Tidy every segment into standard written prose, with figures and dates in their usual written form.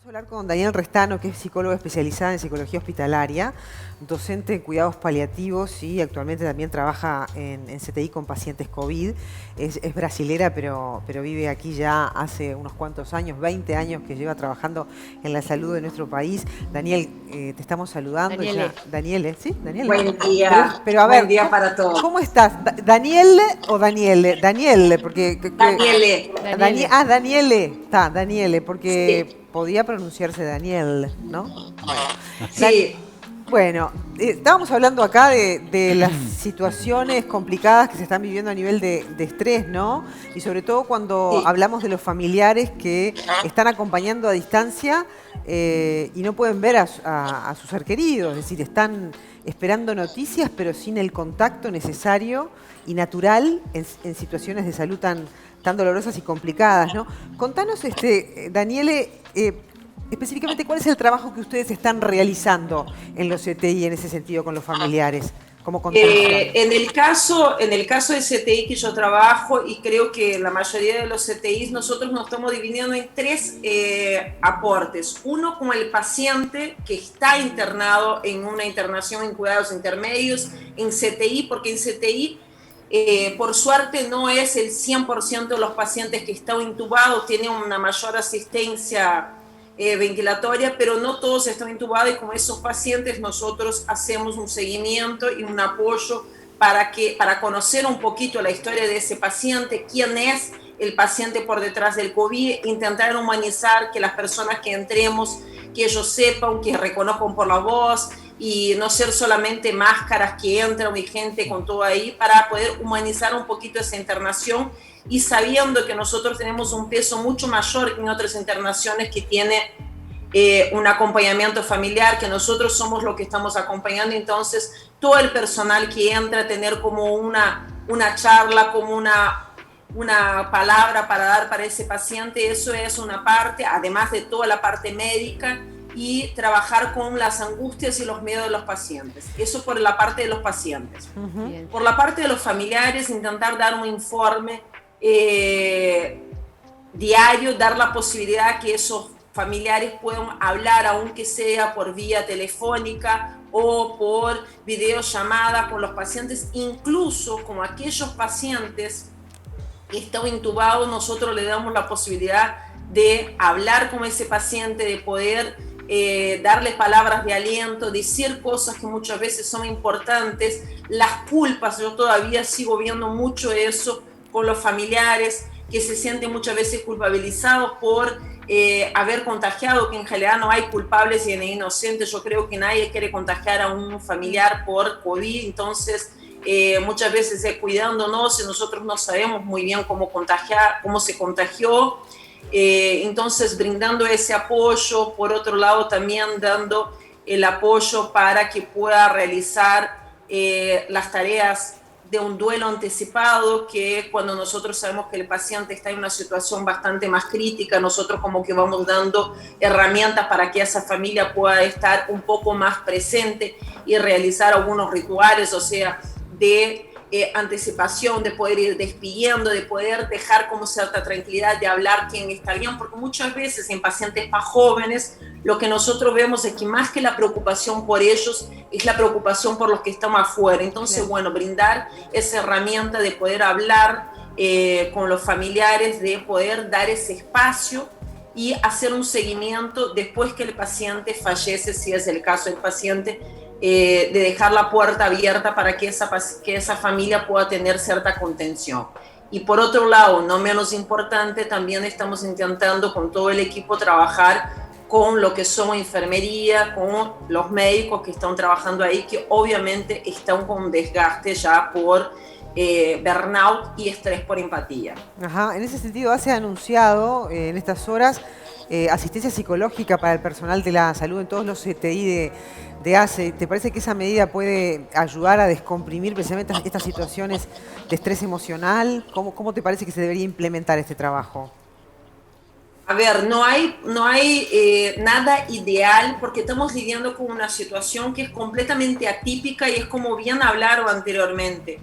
a hablar con Daniel Restano, que es psicóloga especializada en psicología hospitalaria, docente en cuidados paliativos y actualmente también trabaja en CTI con pacientes COVID. Es brasilera, pero vive aquí ya hace unos cuantos años, 20 años que lleva trabajando en la salud de nuestro país. Daniel, te estamos saludando. Daniele. Daniele, ¿sí? Daniele. Buen día, Pero a buen ver, día para todos. ¿cómo estás? ¿Daniel o Daniele? Daniele, porque... Daniele, Daniele. Daniele. Está, Daniele, porque sí, podía pronunciarse Daniel, ¿no? Bueno, sí, bueno, estábamos hablando acá de las situaciones complicadas que se están viviendo a nivel de estrés, ¿no? Y sobre todo cuando sí. hablamos de los familiares que están acompañando a distancia y no pueden ver a sus ser queridos, es decir, están esperando noticias pero sin el contacto necesario y natural en situaciones de salud tan dolorosas y complicadas, ¿no? Contanos, Daniele, específicamente, ¿cuál es el trabajo que ustedes están realizando en los CTI en ese sentido con los familiares, como contención? En el caso de CTI que yo trabajo, y creo que la mayoría de los CTIs, nosotros nos estamos dividiendo en tres aportes. Uno, como el paciente que está internado en una internación en cuidados intermedios, en CTI, porque en CTI, por suerte, no es el 100% de los pacientes que están intubados, tienen una mayor asistencia ventilatoria, pero no todos están intubados, y con esos pacientes nosotros hacemos un seguimiento y un apoyo para conocer un poquito la historia de ese paciente, quién es el paciente por detrás del COVID, intentar humanizar, que las personas que entremos, que ellos sepan, que reconozcan por la voz, y no ser solamente máscaras que entran y gente con todo ahí, para poder humanizar un poquito esa internación, y sabiendo que nosotros tenemos un peso mucho mayor que en otras internaciones que tiene un acompañamiento familiar, que nosotros somos los que estamos acompañando. Entonces todo el personal que entra a tener como una charla, como una palabra para dar para ese paciente, eso es una parte, además de toda la parte médica, y trabajar con las angustias y los miedos de los pacientes. Eso por la parte de los pacientes. Por la parte de los familiares, intentar dar un informe diario, dar la posibilidad que esos familiares puedan hablar, aunque sea por vía telefónica o por videollamada con los pacientes, incluso como aquellos pacientes que están intubados, nosotros le damos la posibilidad de hablar con ese paciente, de poder darle palabras de aliento, decir cosas que muchas veces son importantes. Las culpas, yo todavía sigo viendo mucho eso con los familiares, que se sienten muchas veces culpabilizados por haber contagiado, que en realidad no hay culpables y inocentes. Yo creo que nadie quiere contagiar a un familiar por COVID, entonces muchas veces cuidándonos, y nosotros no sabemos muy bien cómo se contagió. Entonces, brindando ese apoyo, por otro lado también dando el apoyo para que pueda realizar las tareas de un duelo anticipado, que cuando nosotros sabemos que el paciente está en una situación bastante más crítica, nosotros como que vamos dando herramientas para que esa familia pueda estar un poco más presente y realizar algunos rituales, o sea, de anticipación, de poder ir despidiendo, de poder dejar como cierta tranquilidad, de hablar quién está bien, porque muchas veces en pacientes más jóvenes lo que nosotros vemos es que más que la preocupación por ellos, es la preocupación por los que están afuera. Entonces, bueno, brindar esa herramienta de poder hablar con los familiares, de poder dar ese espacio y hacer un seguimiento después que el paciente fallece, si es el caso del paciente, de dejar la puerta abierta para que esa familia pueda tener cierta contención. Y por otro lado, no menos importante, también estamos intentando con todo el equipo trabajar con lo que somos enfermería, con los médicos que están trabajando ahí, que obviamente están con desgaste ya por burnout y estrés por empatía. Ajá. En ese sentido, hace anunciado en estas horas asistencia psicológica para el personal de la salud en todos los CTI de ACE. ¿Te parece que esa medida puede ayudar a descomprimir precisamente estas situaciones de estrés emocional? ¿Cómo te parece que se debería implementar este trabajo? A ver, no hay nada ideal, porque estamos lidiando con una situación que es completamente atípica, y es como bien hablaron anteriormente.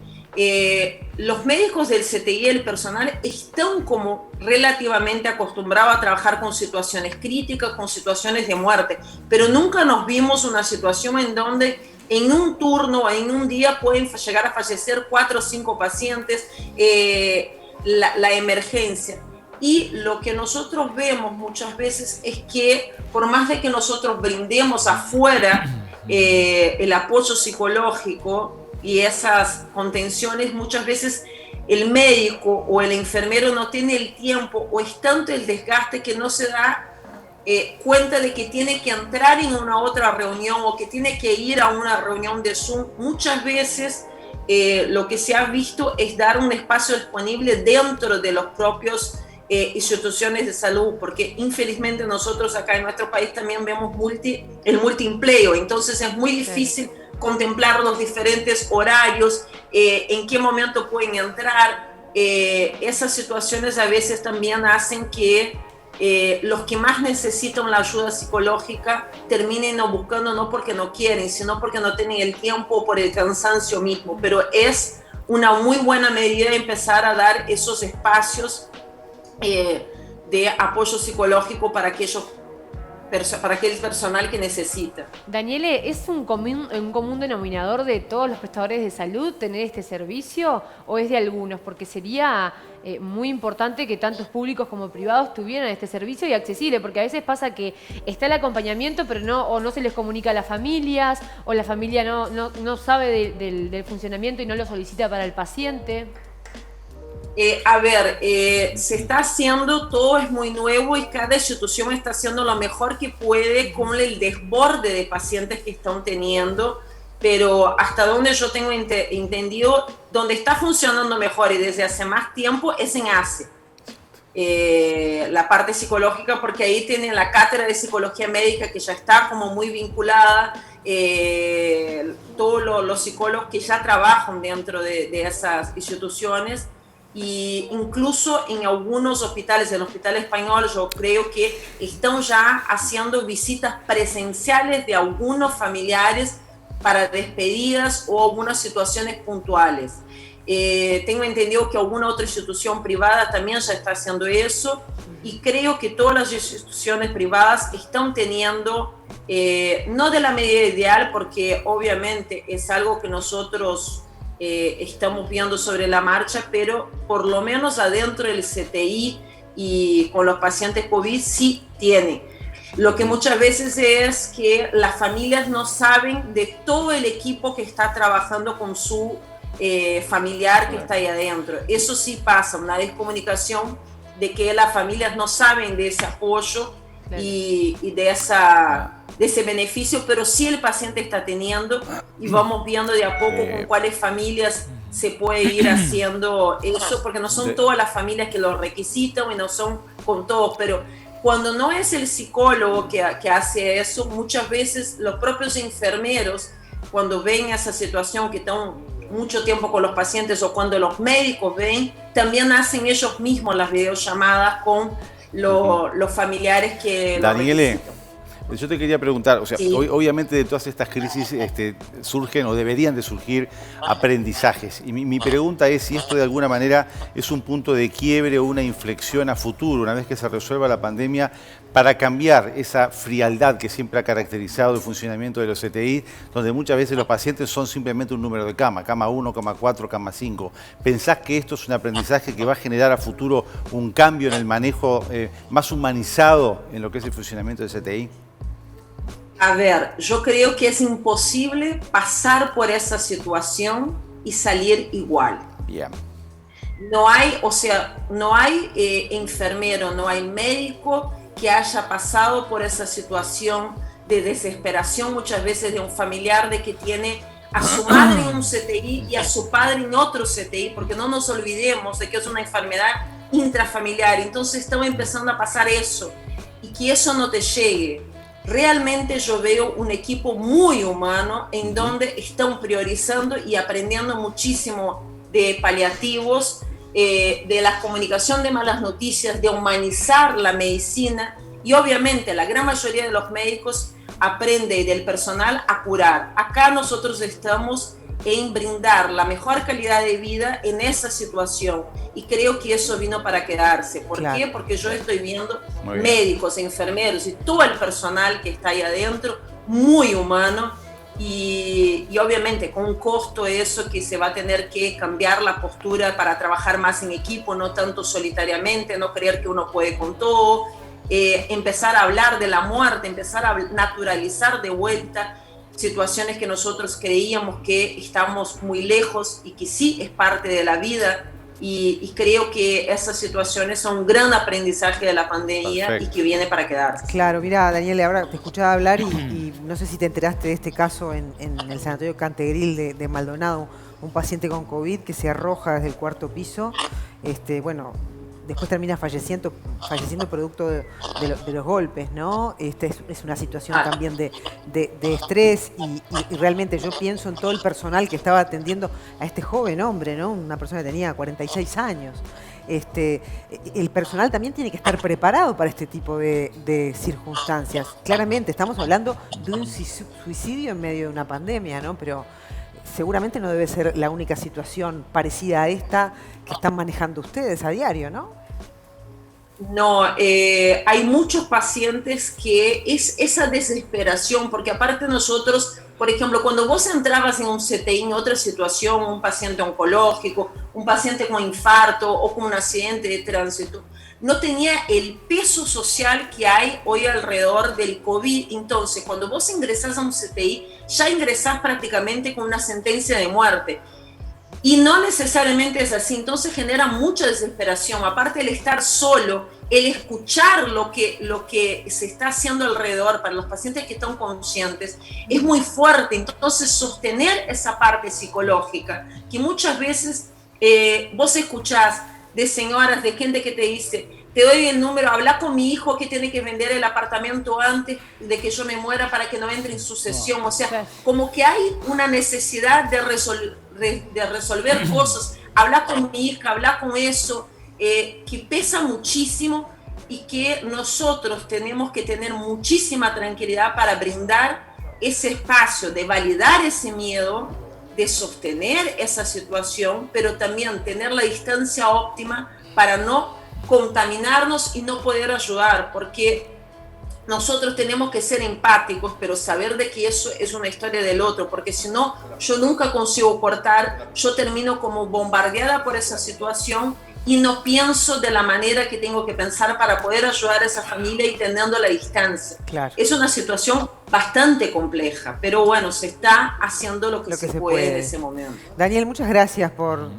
los médicos del CTI, el personal, están como relativamente acostumbrados a trabajar con situaciones críticas, con situaciones de muerte, pero nunca nos vimos una situación en donde en un turno, en un día pueden llegar a fallecer 4 o 5 pacientes, la emergencia. Y lo que nosotros vemos muchas veces es que por más de que nosotros brindemos afuera el apoyo psicológico y esas contenciones, muchas veces el médico o el enfermero no tiene el tiempo o es tanto el desgaste que no se da cuenta de que tiene que entrar en una otra reunión o que tiene que ir a una reunión de Zoom. Muchas veces lo que se ha visto es dar un espacio disponible dentro de los propios instituciones de salud, porque infelizmente nosotros acá en nuestro país también vemos el multiempleo, entonces es muy difícil contemplar los diferentes horarios, en qué momento pueden entrar. Esas situaciones a veces también hacen que los que más necesitan la ayuda psicológica terminen no buscando, no porque no quieren, sino porque no tienen el tiempo o por el cansancio mismo, pero es una muy buena medida empezar a dar esos espacios de apoyo psicológico para aquel personal que necesita. Daniele, ¿es un común denominador de todos los prestadores de salud tener este servicio o es de algunos? Porque sería muy importante que tantos públicos como privados tuvieran este servicio y accesible, porque a veces pasa que está el acompañamiento, pero no se les comunica a las familias, o la familia no sabe del funcionamiento y no lo solicita para el paciente. Se está haciendo, todo es muy nuevo y cada institución está haciendo lo mejor que puede con el desborde de pacientes que están teniendo, pero hasta donde yo tengo entendido, donde está funcionando mejor y desde hace más tiempo es en ACE. La parte psicológica, porque ahí tienen la cátedra de psicología médica que ya está como muy vinculada, todos los psicólogos que ya trabajan dentro de esas instituciones. Y incluso en algunos hospitales, el Hospital Español, yo creo que están ya haciendo visitas presenciales de algunos familiares para despedidas o algunas situaciones puntuales. Tengo entendido que alguna otra institución privada también ya está haciendo eso, y creo que todas las instituciones privadas están teniendo, no de la medida ideal, porque obviamente es algo que nosotros estamos viendo sobre la marcha, pero por lo menos adentro del CTI y con los pacientes COVID sí tiene. Lo que muchas veces es que las familias no saben de todo el equipo que está trabajando con su familiar que está ahí adentro. Eso sí pasa, una descomunicación de que las familias no saben de ese apoyo y de ese beneficio, pero sí el paciente está teniendo, y vamos viendo de a poco con cuáles familias se puede ir haciendo eso, porque no son todas las familias que lo requisitan y no son con todos, pero cuando no es el psicólogo que hace eso, muchas veces los propios enfermeros, cuando ven esa situación que están mucho tiempo con los pacientes, o cuando los médicos ven, también hacen ellos mismos las videollamadas con los familiares que Daniele, lo requisitan. yo te quería preguntar, o sea, Sí. obviamente de todas estas crisis surgen o deberían de surgir aprendizajes. Y mi pregunta es si esto de alguna manera es un punto de quiebre o una inflexión a futuro, una vez que se resuelva la pandemia, para cambiar esa frialdad que siempre ha caracterizado el funcionamiento de los CTI, donde muchas veces los pacientes son simplemente un número de cama 1, cama 4, cama 5. ¿Pensás que esto es un aprendizaje que va a generar a futuro un cambio en el manejo más humanizado en lo que es el funcionamiento del CTI? Yo creo que es imposible pasar por esa situación y salir igual. Bien. No hay enfermero, no hay médico que haya pasado por esa situación de desesperación muchas veces de un familiar, de que tiene a su madre en un CTI y a su padre en otro CTI, porque no nos olvidemos de que es una enfermedad intrafamiliar. Entonces estamos empezando a pasar eso, y que eso no te llegue. Realmente yo veo un equipo muy humano en donde están priorizando y aprendiendo muchísimo de paliativos, de la comunicación de malas noticias, de humanizar la medicina, y obviamente la gran mayoría de los médicos aprende del personal a curar. Acá nosotros estamos en brindar la mejor calidad de vida en esa situación. Y creo que eso vino para quedarse. ¿Por qué? Porque yo estoy viendo médicos, enfermeros y todo el personal que está ahí adentro, muy humano, y obviamente con un costo eso que se va a tener que cambiar la postura para trabajar más en equipo, no tanto solitariamente, no creer que uno puede con todo, empezar a hablar de la muerte, empezar a naturalizar de vuelta situaciones que nosotros creíamos que estamos muy lejos y que sí es parte de la vida, y creo que esas situaciones son un gran aprendizaje de la pandemia. Perfecto. Y que viene para quedarse. Claro, mira, Daniele, ahora te escuchaba hablar y no sé si te enteraste de este caso en el sanatorio Cantegril de Maldonado, un paciente con COVID que se arroja desde el 4º piso, bueno, después termina falleciendo producto de los golpes, ¿no? Es una situación también de estrés y realmente yo pienso en todo el personal que estaba atendiendo a este joven hombre, ¿no? Una persona que tenía 46 años. El personal también tiene que estar preparado para este tipo de circunstancias. Claramente estamos hablando de un suicidio en medio de una pandemia, ¿no? Pero seguramente no debe ser la única situación parecida a esta que están manejando ustedes a diario, ¿no? No, hay muchos pacientes que es esa desesperación, porque aparte nosotros, por ejemplo, cuando vos entrabas en un CTI, en otra situación, un paciente oncológico, un paciente con infarto o con un accidente de tránsito, no tenía el peso social que hay hoy alrededor del COVID. Entonces, cuando vos ingresás a un CTI, ya ingresás prácticamente con una sentencia de muerte. Y no necesariamente es así, entonces genera mucha desesperación. Aparte el estar solo, el escuchar lo que se está haciendo alrededor para los pacientes que están conscientes, es muy fuerte. Entonces sostener esa parte psicológica, que muchas veces vos escuchás de señoras, de gente que te dice, te doy el número, habla con mi hijo que tiene que vender el apartamento antes de que yo me muera para que no entre en sucesión. O sea, como que hay una necesidad de resolver cosas. Habla con mi hija, habla con eso, que pesa muchísimo y que nosotros tenemos que tener muchísima tranquilidad para brindar ese espacio de validar ese miedo, de sostener esa situación, pero también tener la distancia óptima para no contaminarnos y no poder ayudar, porque nosotros tenemos que ser empáticos, pero saber de que eso es una historia del otro, porque si no, yo nunca consigo cortar, yo termino como bombardeada por esa situación y no pienso de la manera que tengo que pensar para poder ayudar a esa familia y teniendo la distancia. Claro. Es una situación bastante compleja, pero bueno, se está haciendo lo que se puede en ese momento. Daniel, muchas gracias por...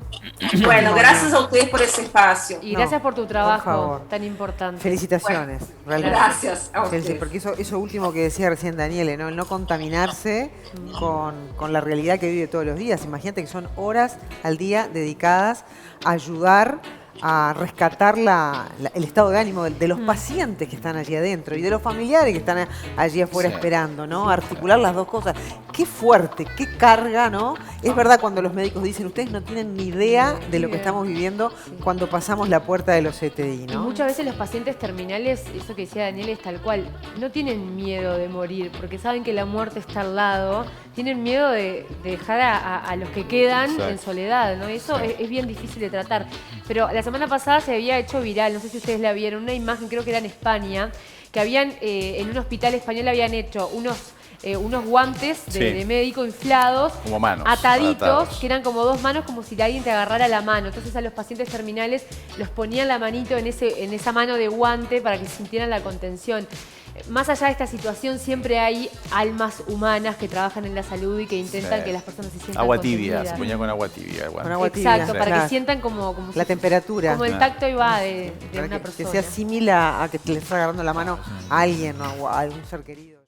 Bueno, gracias a ustedes por ese espacio. Y gracias por tu trabajo tan importante. Felicitaciones. Bueno, gracias a ustedes. Porque eso último que decía recién Daniele, ¿no? El no contaminarse con la realidad que vive todos los días. Imagínate que son horas al día dedicadas a ayudar a rescatar el estado de ánimo de los pacientes que están allí adentro y de los familiares que están allí afuera esperando, ¿no? Articular las dos cosas. Qué fuerte, qué carga, ¿no? Es verdad cuando los médicos dicen, ustedes no tienen ni idea de lo que estamos viviendo cuando pasamos la puerta de los CTI, ¿no? Y muchas veces los pacientes terminales, eso que decía Daniel es tal cual, no tienen miedo de morir porque saben que la muerte está al lado, tienen miedo de dejar a los que quedan en soledad, ¿no? Eso es bien difícil de tratar. Pero la semana pasada se había hecho viral, no sé si ustedes la vieron, una imagen, creo que era en España, que habían en un hospital español habían hecho unos guantes de médico inflados, como manos, ataditos, que eran como dos manos, como si alguien te agarrara la mano. Entonces a los pacientes terminales los ponían la manito en esa mano de guante para que sintieran la contención. Más allá de esta situación, siempre hay almas humanas que trabajan en la salud y que intentan que las personas se sientan agua tibia, se ponía con agua tibia. Con agua tibia. Exacto, para que sientan como la temperatura. Como el tacto iba de una persona. Que sea similar a que le está agarrando la mano a alguien o a algún ser querido.